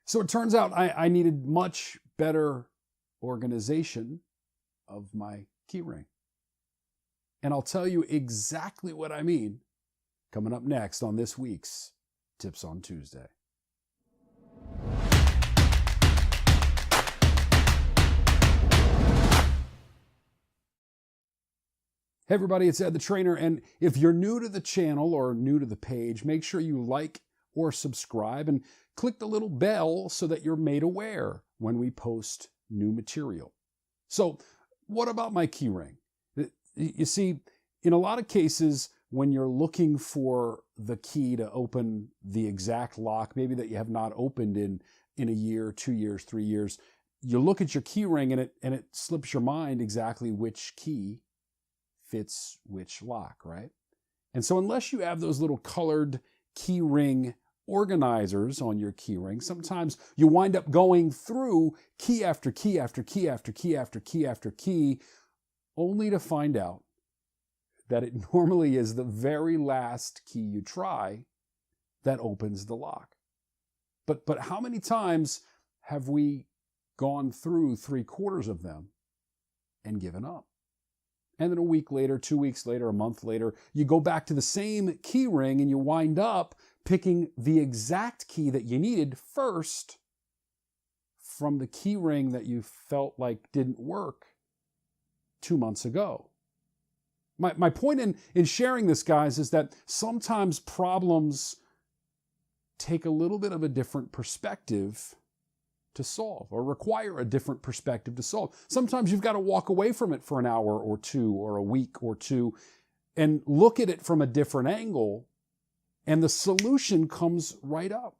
So it turns out I needed much better organization of my keyring. And I'll tell you exactly what I mean coming up next on this week's Tips on Tuesday. Hey everybody, it's Ed the Trainer, and if you're new to the channel or new to the page, make sure you like or subscribe and click the little bell so that you're made aware when we post new material. So, what about my keyring? You see, in a lot of cases, when you're looking for the key to open the exact lock, maybe that you have not opened in a year, 2 years, 3 years, you look at your keyring and it slips your mind exactly which key fits which lock, right? And so unless you have those little colored keyring organizers on your keyring, sometimes you wind up going through key after key after key after key after key after key, only to find out that it normally is the very last key you try that opens the lock. But how many times have we gone through 3/4 of them and given up? And then a week later, 2 weeks later, a month later, you go back to the same key ring and you wind up picking the exact key that you needed first from the key ring that you felt like didn't work 2 months ago. My point in sharing this, guys, is that sometimes problems take a little bit of a different perspective to solve, or require a different perspective to solve. Sometimes you've got to walk away from it for an hour or two, or a week or two, and look at it from a different angle, and the solution comes right up.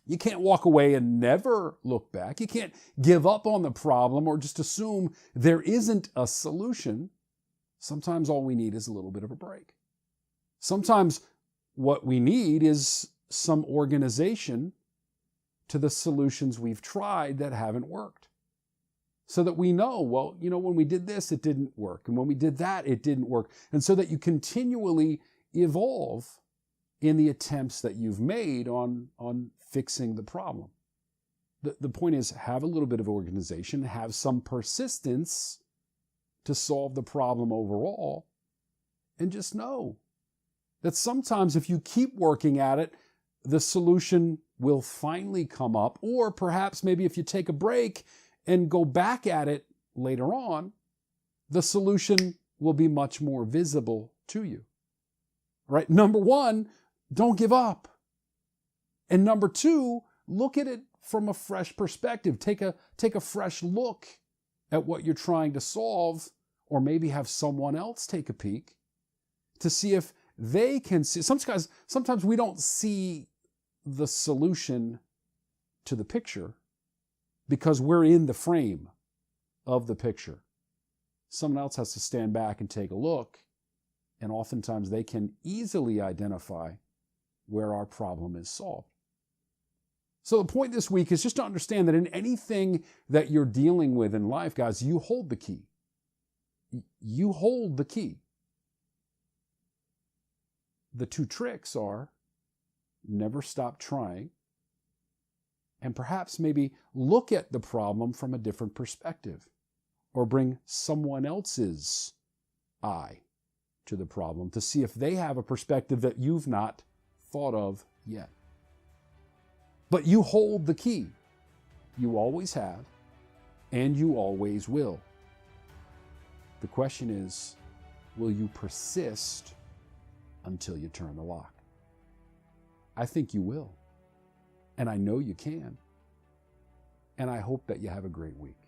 You can't walk away and never look back. You can't give up on the problem or just assume there isn't a solution. Sometimes all we need is a little bit of a break. Sometimes what we need is some organization to the solutions we've tried that haven't worked. So that we know, well, when we did this, it didn't work. And when we did that, it didn't work. And so that you continually evolve in the attempts that you've made on fixing the problem. The point is, have a little bit of organization, have some persistence to solve the problem overall, and just know that sometimes if you keep working at it, the solution will finally come up, or perhaps maybe if you take a break and go back at it later on, the solution will be much more visible to you. Right? Number one, don't give up. And number two, look at it from a fresh perspective. Take a fresh look at what you're trying to solve, or maybe have someone else take a peek to see if they can see. Sometimes we don't see the solution to the picture because we're in the frame of the picture. Someone else has to stand back and take a look, and oftentimes they can easily identify where our problem is solved. So the point this week is just to understand that in anything that you're dealing with in life, guys, you hold the key. You hold the key. The two tricks are never stop trying, and perhaps maybe look at the problem from a different perspective, or bring someone else's eye to the problem to see if they have a perspective that you've not thought of yet. But you hold the key. You always have, and you always will. The question is, will you persist until you turn the lock? I think you will, and I know you can, and I hope that you have a great week.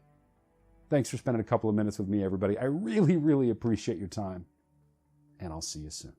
Thanks for spending a couple of minutes with me, everybody. I really, really appreciate your time, and I'll see you soon.